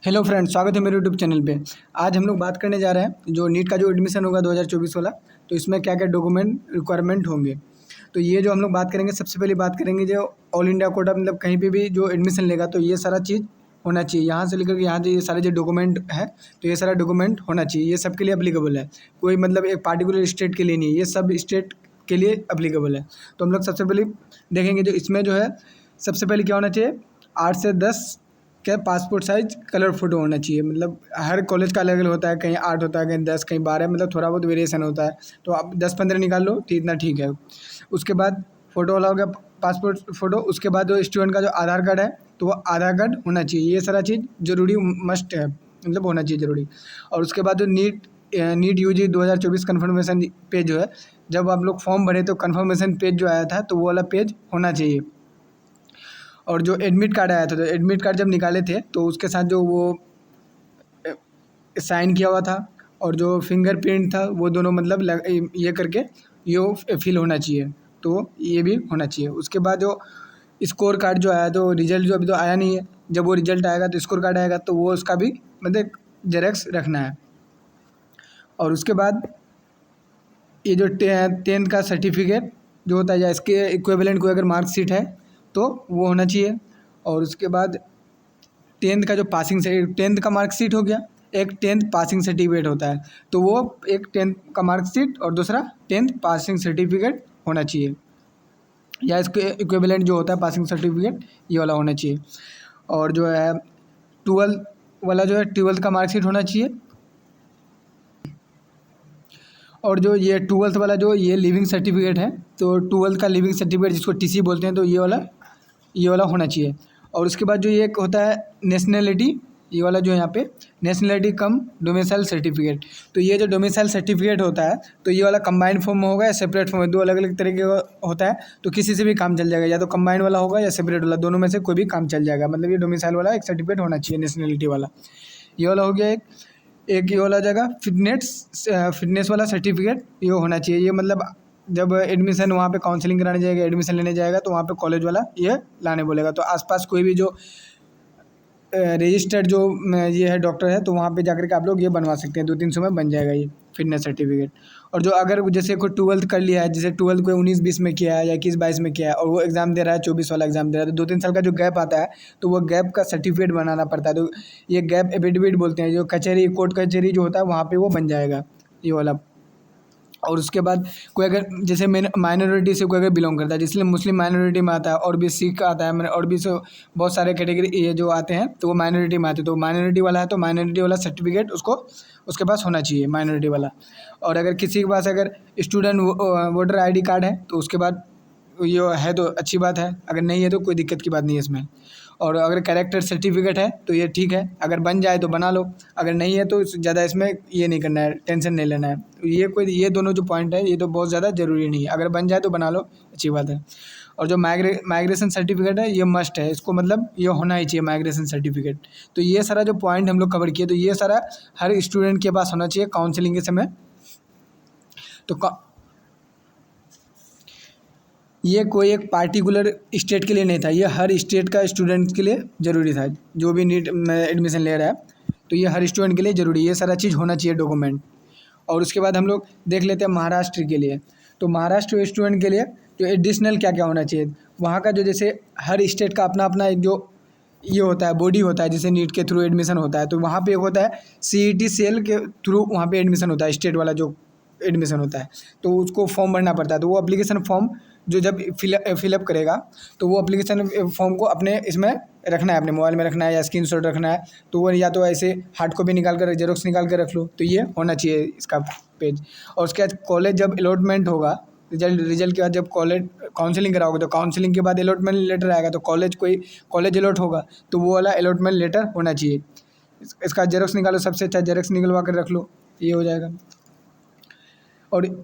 Hello friends, स्वागत है मेरे यूट्यूब चैनल पे। आज हम लोग बात करने जा रहे हैं जो नीट का जो एडमिशन होगा 2024 वाला, तो इसमें क्या क्या डॉक्यूमेंट रिक्वायरमेंट होंगे। तो ये जो हम लोग बात करेंगे, सबसे पहले बात करेंगे जो ऑल इंडिया कोटा मतलब कहीं पे भी जो एडमिशन लेगा तो ये सारा चीज़ होना चाहिए। यहाँ से लेकर के यहाँ जो ये सारे जो डॉक्यूमेंट है तो ये सारा डॉक्यूमेंट होना चाहिए। ये सबके लिए अप्लीकेबल है, कोई मतलब एक पार्टिकुलर स्टेट के लिए नहीं है, ये सब स्टेट के लिए अप्लीकेबल है। तो हम लोग सबसे पहले देखेंगे जो इसमें जो है सबसे पहले क्या होना चाहिए, 8 से 10 क्या पासपोर्ट साइज कलर फ़ोटो होना चाहिए। मतलब हर कॉलेज का अलग अलग होता है, कहीं 8 होता है, कहीं 10, कहीं 12, मतलब थोड़ा बहुत वेरिएशन होता है। तो आप 10-15 निकाल लो तो इतना ठीक है। उसके बाद फ़ोटो वाला हो गया पासपोर्ट फ़ोटो। उसके बाद जो स्टूडेंट का जो आधार कार्ड है तो वो आधार कार्ड होना चाहिए। ये सारा चीज़ ज़रूरी मस्ट है, मतलब होना चाहिए ज़रूरी। और उसके बाद जो नीट यूजी 2024 कन्फर्मेशन पेज जो है, जब आप लोग फॉर्म भरे तो कन्फर्मेशन पेज जो आया था तो वो वाला पेज होना चाहिए। और जो एडमिट कार्ड आया था, तो एडमिट कार्ड जब निकाले थे तो उसके साथ जो वो साइन किया हुआ था और जो फिंगरप्रिंट था वो दोनों मतलब ये करके ये फिल होना चाहिए, तो ये भी होना चाहिए। उसके बाद जो स्कोर कार्ड जो आया, तो रिजल्ट जो अभी तो आया नहीं है, जब वो रिजल्ट आएगा तो स्कोर कार्ड आएगा तो वो उसका भी मतलब जेरॉक्स रखना है। और उसके बाद ये जो 10th का सर्टिफिकेट जो होता है या इसके इक्विवेलेंट कोई अगर मार्कशीट है तो वो होना चाहिए। और उसके बाद 10th का जो पासिंग से 10th का मार्कशीट हो गया, एक 10th पासिंग सर्टिफिकेट होता है, तो वो एक 10th का मार्कशीट और दूसरा 10th पासिंग सर्टिफिकेट होना चाहिए, या इसके इक्विवेलेंट जो होता है पासिंग सर्टिफिकेट ये वाला होना चाहिए। और जो है 12th वाला जो है 12th का मार्कशीट होना चाहिए। और जो ये 12th वाला जो ये लिविंग सर्टिफिकेट है, तो 12th का लिविंग सर्टिफिकेट जिसको टीसी बोलते हैं, तो ये वाला होना चाहिए। और उसके बाद जो ये एक होता है नेशनैलिटी, ये वाला जो यहाँ पे नेशनैलिटी कम डोमिसाइल सर्टिफिकेट, तो ये जो डोमिसाइल सर्टिफिकेट होता है तो ये वाला कंबाइंड फॉर्म में होगा या सेपरेट फॉर्म में, दो अलग अलग तरीके का होता है। तो किसी से भी काम चल जाएगा, या तो कंबाइंड वाला होगा या सेपरेट वाला, दोनों में से कोई भी काम चल जाएगा। मतलब ये डोमिसाइल वाला एक सर्टिफिकेट होना चाहिए, नेशनैलिटी वाला। ये वाला हो गया एक ये वाला जगह फिटनेस वाला सर्टिफिकेट ये होना चाहिए। ये मतलब जब एडमिशन वहाँ पे काउंसलिंग कराने जाएगा, एडमिशन लेने जाएगा तो वहाँ पे कॉलेज वाला ये लाने बोलेगा। तो आसपास कोई भी जो रजिस्टर्ड जो ये है डॉक्टर है तो वहाँ पे जाकर के आप लोग ये बनवा सकते हैं, 2-300 में बन जाएगा ये फिटनेस सर्टिफिकेट। और जो अगर जैसे कोई 12th कर लिया है, जैसे 12th कोई 19-20 में किया है या 21-22 में किया है और वो एग्ज़ाम दे रहा है, 24 वाला एग्ज़ाम दे रहा है, तो 2-3 साल का जो गैप आता है तो वो गैप का सर्टिफिकेट बनाना पड़ता है। तो ये गैप एफिडेविट बोलते हैं, जो कचहरी कोर्ट कचहरी जो होता है वहाँ पर वो बन जाएगा ये वाला। और उसके बाद कोई अगर जैसे माइनॉरिटी से कोई अगर बिलोंग करता है, जिसलिए मुस्लिम माइनॉरिटी में आता है और भी सिख आता है और भी से बहुत सारे कैटेगरी ये जो आते हैं तो वो माइनॉरिटी में आते हैं। तो माइनॉरिटी वाला है तो माइनॉरिटी वाला सर्टिफिकेट उसको उसके पास होना चाहिए, माइनॉरिटी वाला। और अगर किसी के पास अगर स्टूडेंट वोटर आईडी कार्ड है तो उसके बाद ये है तो अच्छी बात है, अगर नहीं है तो कोई दिक्कत की बात नहीं है इसमें। और अगर कैरेक्टर सर्टिफिकेट है तो ये ठीक है, अगर बन जाए तो बना लो, अगर नहीं है तो ज़्यादा इसमें ये नहीं करना है, टेंशन नहीं लेना है। तो ये दोनों जो पॉइंट है ये तो बहुत ज़्यादा ज़रूरी नहीं है, अगर बन जाए तो बना लो, अच्छी बात है। और जो माइग्रेशन सर्टिफिकेट है ये मस्ट है, इसको मतलब ये होना ही चाहिए माइग्रेशन सर्टिफिकेट। तो ये सारा जो पॉइंट हम लोग कवर किए तो ये सारा हर स्टूडेंट के पास होना चाहिए काउंसलिंग के समय। तो ये कोई एक पार्टिकुलर स्टेट के लिए नहीं था, ये हर स्टेट का स्टूडेंट के लिए ज़रूरी था, जो भी नीट में एडमिशन ले रहा है तो ये हर स्टूडेंट के लिए ज़रूरी है, ये सारा चीज़ होना चाहिए डॉक्यूमेंट। और उसके बाद हम लोग देख लेते हैं महाराष्ट्र के लिए। तो महाराष्ट्र स्टूडेंट के लिए जो एडिशनल क्या क्या होना चाहिए, वहाँ का जो जैसे हर स्टेट का अपना अपना एक जो ये होता है बॉडी होता है, जैसे नीट के थ्रू एडमिशन होता है तो वहाँ पे एक होता है CET सेल के थ्रू वहाँ पे एडमिशन होता है, स्टेट वाला जो एडमिशन होता है तो उसको फॉर्म भरना पड़ता है। तो वो एप्लीकेशन फॉर्म जो जब फिलअप करेगा तो वो एप्लीकेशन फॉर्म को अपने इसमें रखना है, अपने मोबाइल में रखना है या स्क्रीनशॉट रखना है। तो वो या तो ऐसे हार्ड कॉपी निकाल कर जेरोक्स निकाल कर रख लो, तो ये होना चाहिए इसका पेज। और उसके बाद कॉलेज जब अलॉटमेंट होगा, रिजल्ट के बाद जब कॉलेज काउंसलिंग कराओगे तो काउंसलिंग के बाद अलॉटमेंट लेटर आएगा, तो कॉलेज अलॉट होगा तो वो वाला अलॉटमेंट लेटर होना चाहिए। इसका जेरोक्स निकालो, सबसे अच्छा जेरोक्स निकलवा कर रख लो, ये हो जाएगा। और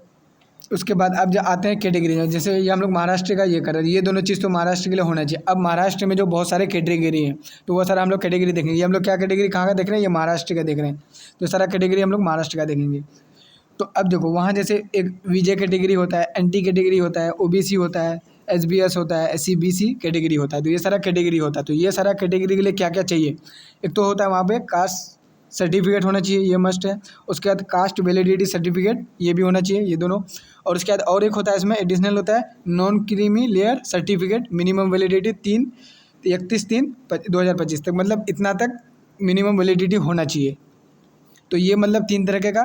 उसके बाद अब जो आते हैं कैटेगरी में, जैसे ये हम लोग महाराष्ट्र का ये कर रहे हैं, ये दोनों चीज़ तो महाराष्ट्र के लिए होना चाहिए। अब महाराष्ट्र में जो बहुत सारे कैटेगरी हैं तो वो सारा हम लोग कैटेगरी देखेंगे। ये हम लोग क्या कैटेगरी कहाँ का देख रहे हैं, ये महाराष्ट्र का देख रहे हैं, तो सारा कैटेगरी हम लोग महाराष्ट्र का देखेंगे। तो अब देखो वहाँ जैसे एक VJ कैटेगरी होता है, NT कैटेगरी होता है, OBC होता है, SBS होता है, SC BC कैटेगरी होता है, तो ये सारा कैटेगरी होता है। तो ये सारा कैटेगरी के लिए क्या क्या चाहिए, एक तो होता है वहाँ पे कास्ट सर्टिफिकेट होना चाहिए, ये मस्ट है। उसके बाद कास्ट वैलिडिटी सर्टिफिकेट, ये भी होना चाहिए, ये दोनों। और उसके बाद और एक होता है इसमें एडिशनल होता है non creamy layer certificate, minimum validity 31/3/2025 तक, मतलब इतना तक मिनिमम वैलिडिटी होना चाहिए। तो ये मतलब 3 तरह का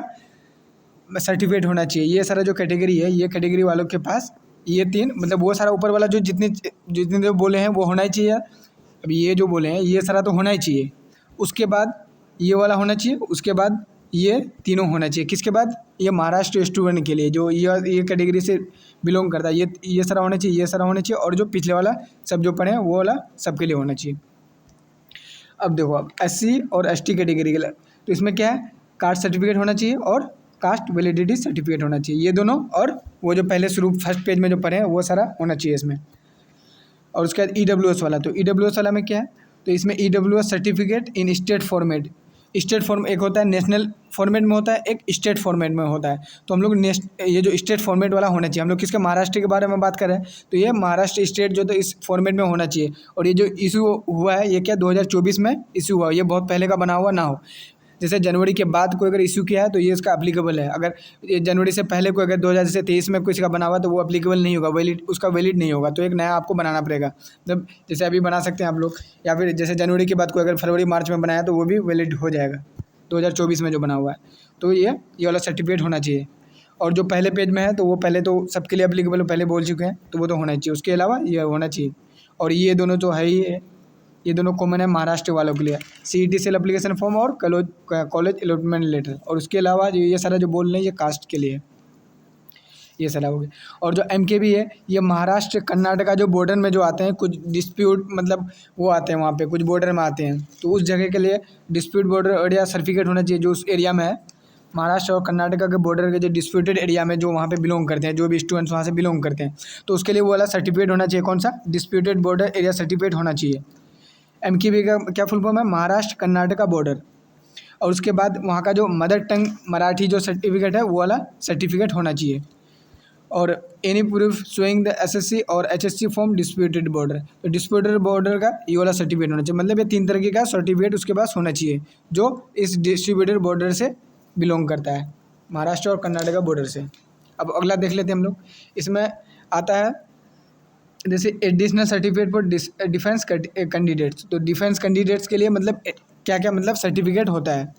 सर्टिफिकेट होना चाहिए। ये सारा जो कैटेगरी है, ये कैटेगरी वालों के पास ये 3, मतलब वो सारा ऊपर वाला जो जितने जो बोले हैं वो होना ही चाहिए। अब ये जो बोले हैं ये सारा तो होना ही चाहिए। उसके बाद ये वाला होना चाहिए, उसके बाद ये तीनों होना चाहिए। किसके बाद? ये महाराष्ट्र स्टूडेंट के लिए जो ये कैटेगरी से बिलोंग करता है, ये सारा होना चाहिए, ये सारा होना चाहिए। और जो पिछले वाला सब जो पढ़े हैं वो वाला सबके लिए होना चाहिए। अब देखो, अब SC और ST कैटेगरी के लिए तो इसमें क्या है, कास्ट सर्टिफिकेट होना चाहिए और कास्ट वैलिडिटी सर्टिफिकेट होना चाहिए, ये दोनों। और वो जो पहले शुरू फर्स्ट पेज में जो पढ़े हैं वो सारा होना चाहिए इसमें। और उसके बाद EWS वाला, तो EWS वाला में क्या है, तो इसमें EWS certificate in state format. State form एक होता है नेशनल फॉर्मेट में होता है, एक स्टेट फॉर्मेट में होता है। तो हम लोग ये जो स्टेट फॉर्मेट वाला होना चाहिए, हम लोग किसके महाराष्ट्र के बारे में बात कर रहे हैं, तो ये महाराष्ट्र स्टेट जो तो इस फॉर्मेट में होना चाहिए। और ये जो इशू हुआ है ये क्या 2024 में इशू हुआ, ये बहुत पहले का बना हुआ ना हो। जैसे जनवरी के बाद कोई अगर इशू किया है तो ये इसका अप्लीकेबल है। अगर ये जनवरी से पहले कोई अगर 2023 में किसी का बना हुआ तो वो अप्लीकेबल नहीं होगा, उसका वैलिड नहीं होगा। तो एक नया आपको बनाना पड़ेगा, मतलब जैसे अभी बना सकते हैं आप लोग, या फिर जैसे जनवरी के बाद कोई अगर फरवरी मार्च में बनाया तो वो भी वैलिड हो जाएगा 2024 में जो बना हुआ है। तो ये वाला सर्टिफिकेट होना चाहिए। और जो पहले पेज में है तो वो पहले तो सबके लिए अप्लीकेबल पहले बोल चुके हैं, तो वो तो होना चाहिए। उसके अलावा ये होना चाहिए। और ये दोनों तो है ही है, ये दोनों कॉमन है महाराष्ट्र वालों के लिए, CET सेल एप्लीकेशन फॉर्म और कॉलेज अलॉटमेंट लेटर। और उसके अलावा जो ये सारा जो बोल रहे हैं ये कास्ट के लिए, ये सारा हो गया। और जो MKB है ये महाराष्ट्र कर्नाटका जो बॉर्डर में जो आते हैं, कुछ डिस्प्यूट मतलब वो आते हैं वहाँ पे कुछ बॉर्डर में आते हैं, तो उस जगह के लिए डिस्प्यूट बॉर्डर एरिया सर्टिफिकेट होना चाहिए जो उस एरिया में है। महाराष्ट्र और कर्नाटका के बॉर्डर के जो डिस्प्यूटेड एरिया में जो वहाँ पे बिलोंग करते हैं, जो भी स्टूडेंट्स वहाँ से बिलोंग करते हैं, तो उसके लिए वो वाला सर्टिफिकेट होना चाहिए। कौन सा? डिस्प्यूटेड बॉर्डर एरिया सर्टिफिकेट होना चाहिए। MKB का क्या फुल फॉर्म है? महाराष्ट्र कर्नाटका बॉर्डर। और उसके बाद वहाँ का जो मदर टंग मराठी जो सर्टिफिकेट है वो वाला सर्टिफिकेट होना चाहिए। और any proof showing the SSC और HSC फॉर्म डिस्प्यूटेड बॉर्डर, तो डिस्प्यूटेड बॉर्डर का ये वाला सर्टिफिकेट होना चाहिए। मतलब ये 3 तरीके का सर्टिफिकेट उसके पास होना चाहिए जो इस डिस्ट्रीब्यूटेड बॉर्डर से बिलोंग करता है, महाराष्ट्र और कर्नाटका बॉर्डर से। अब अगला देख लेते हैं हम लोग। इसमें आता है जैसे additional certificate for defence candidates. तो डिफेंस कैंडिडेट्स के लिए मतलब क्या क्या मतलब सर्टिफिकेट होता है।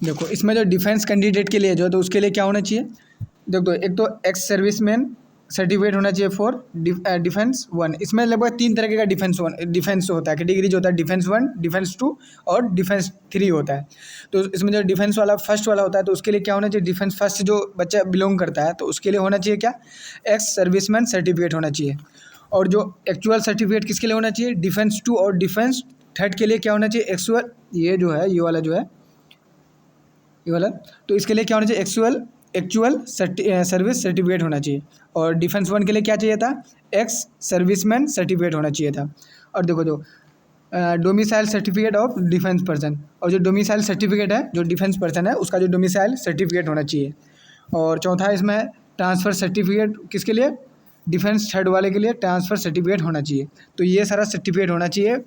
देखो इसमें जो डिफेंस कैंडिडेट के लिए जो है तो उसके लिए क्या होना चाहिए, देखो एक तो एक्स सर्विसमैन सर्टिफिकेट होना चाहिए फॉर डिफेंस 1। इसमें लगभग 3 तरह का डिफेंस होता है, कैटेगरी जो होता है डिफेंस 1, डिफेंस 2 और डिफेंस 3 होता है। तो इसमें जो डिफेंस वाला फर्स्ट वाला होता है तो उसके लिए क्या होना चाहिए, डिफेंस फर्स्ट जो बच्चा बिलोंग करता है तो उसके लिए होना चाहिए क्या, एक्स सर्विसमैन सर्टिफिकेट होना चाहिए। और जो एक्चुअल सर्टिफिकेट किसके लिए होना चाहिए, डिफेंस 2 और डिफेंस 3 के लिए क्या होना चाहिए, एक्चुअल, ये जो है ये वाला जो है ये वाला, तो इसके लिए क्या होना चाहिए, एक्चुअल सर्विस सर्टिफिकेट होना चाहिए। और डिफेंस 1 के लिए क्या चाहिए था, एक्स सर्विसमैन सर्टिफिकेट होना चाहिए था। और देखो जो domicile certificate of defence person, और जो डोमिसाइल सर्टिफिकेट है जो डिफेंस पर्सन है उसका जो डोमिसाइल सर्टिफिकेट होना चाहिए। और चौथा इसमें ट्रांसफ़र सर्टिफिकेट किसके लिए, डिफेंस 3 वाले के लिए ट्रांसफ़र सर्टिफिकेट होना चाहिए। तो ये सारा सर्टिफिकेट होना चाहिए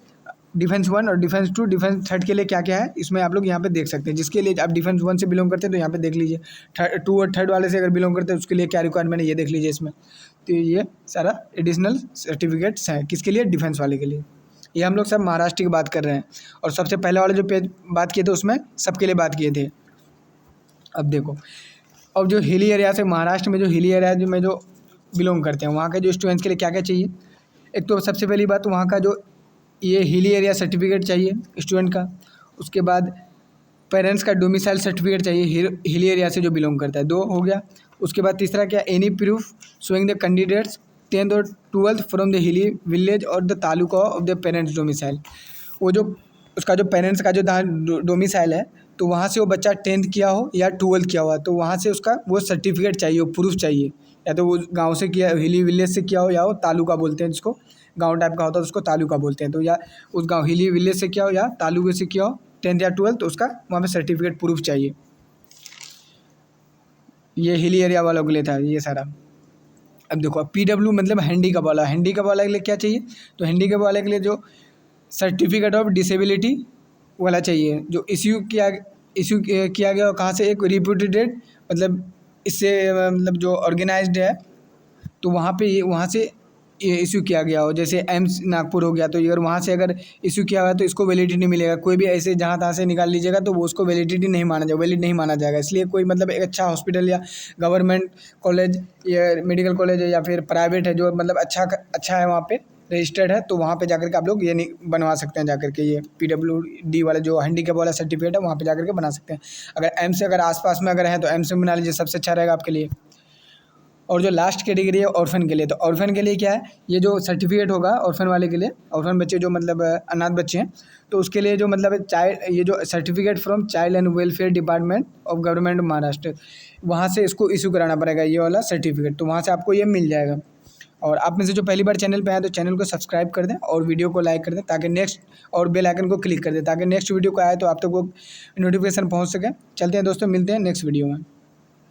डिफेंस 1 और डिफेंस 2, डिफेंस 3 के लिए क्या क्या है इसमें आप लोग यहाँ पे देख सकते हैं। जिसके लिए आप डिफेंस 1 से बिलोंग करते हैं तो यहाँ पे देख लीजिए, 2 और 3 वाले से अगर बिलोंग करते हैं उसके लिए क्या रिक्वायरमेंट है ये देख लीजिए इसमें। तो ये सारा एडिशनल सर्टिफिकेट्स हैं किसके लिए, डिफेंस वाले के लिए। ये हम लोग सब महाराष्ट्र की बात कर रहे हैं। और सबसे पहले वाले जो पेज बात किए थे उसमें सबके लिए बात किए थे। अब देखो, अब जो हिली एरिया से महाराष्ट्र में जो हिली एरिया में जो बिलोंग करते हैं वहाँ के जो स्टूडेंट्स के लिए क्या क्या चाहिए, एक तो सबसे पहली बात वहाँ का जो ये हिली एरिया सर्टिफिकेट चाहिए स्टूडेंट का। उसके बाद पेरेंट्स का डोमिसाइल सर्टिफिकेट चाहिए हिली एरिया से जो बिलोंग करता है, 2 हो गया। उसके बाद तीसरा क्या, any proof showing the candidates 10th और 12th from the hilly village और the taluka of the parents domicile. वो जो उसका जो पेरेंट्स का जो डोमिसाइल है तो वहाँ से वो बच्चा 10th किया हो या 12th किया हुआ तो वहाँ से उसका वो सर्टिफिकेट चाहिए, वो प्रूफ चाहिए। या तो वो गाँव से किया, हिली विलेज से किया हो, या वो तालुका बोलते हैं जिसको, गांव टाइप का होता है तो उसको तालुका बोलते हैं। तो या उस गांव हिली विलेज से किया हो या तालुके से किया हो 10th या 12th तो उसका वहाँ पे सर्टिफिकेट प्रूफ चाहिए। ये हिली एरिया वालों के लिए था ये सारा। अब देखो PW मतलब हैंडीकैप वाला, हैंडीकैप वाले के लिए क्या चाहिए, तो हैंडीकैप वाले के लिए जो सर्टिफिकेट ऑफ डिसेबिलिटी वाला चाहिए जो इश्यू किया गया और कहाँ से, एक रिप्यूटेड मतलब इससे मतलब जो ऑर्गेनाइज्ड है तो वहाँ से ये इशू किया गया हो, जैसे एम्स नागपुर हो गया तो अगर वहाँ से अगर इशू किया हुआ तो इसको वैलिडिटी मिलेगा। कोई भी ऐसे जहाँ तहाँ से निकाल लीजिएगा तो वो उसको वैलिडिटी नहीं माना जाएगा, वैलिड नहीं माना जाएगा। इसलिए कोई मतलब एक अच्छा हॉस्पिटल या गवर्नमेंट कॉलेज या मेडिकल कॉलेज है या फिर प्राइवेट है जो मतलब अच्छा है, वहाँ पे रजिस्टर्ड है, तो वहाँ पे जाकर के आप लोग ये नहीं बनवा सकते हैं, जाकर के ये PWD वाला जो हैंडीकैप वाला सर्टिफिकेट है वहाँ पे जाकर के बना सकते हैं। अगर एम्स से अगर आसपास में अगर है तो एम्स में बना लीजिए, सबसे अच्छा रहेगा आपके लिए। और जो लास्ट कैटेगरी है ऑर्फन के लिए, तो ऑर्फन के लिए क्या है, ये जो सर्टिफिकेट होगा ऑर्फन वाले के लिए, ऑर्फन बच्चे जो मतलब अनाथ बच्चे हैं, तो उसके लिए जो मतलब ये जो certificate from child and welfare department of government of Maharashtra, वहाँ से इसको इशू कराना पड़ेगा ये वाला सर्टिफिकेट, तो वहाँ से आपको ये मिल जाएगा। और आप में से जो पहली बार चैनल पे आए तो चैनल को सब्सक्राइब कर दें और वीडियो को लाइक कर दें ताकि नेक्स्ट, और बेल आइकन को क्लिक कर दें ताकि नेक्स्ट वीडियो को आए तो आप तक वो नोटिफिकेशन पहुँच सके। चलते हैं दोस्तों, मिलते हैं नेक्स्ट वीडियो में।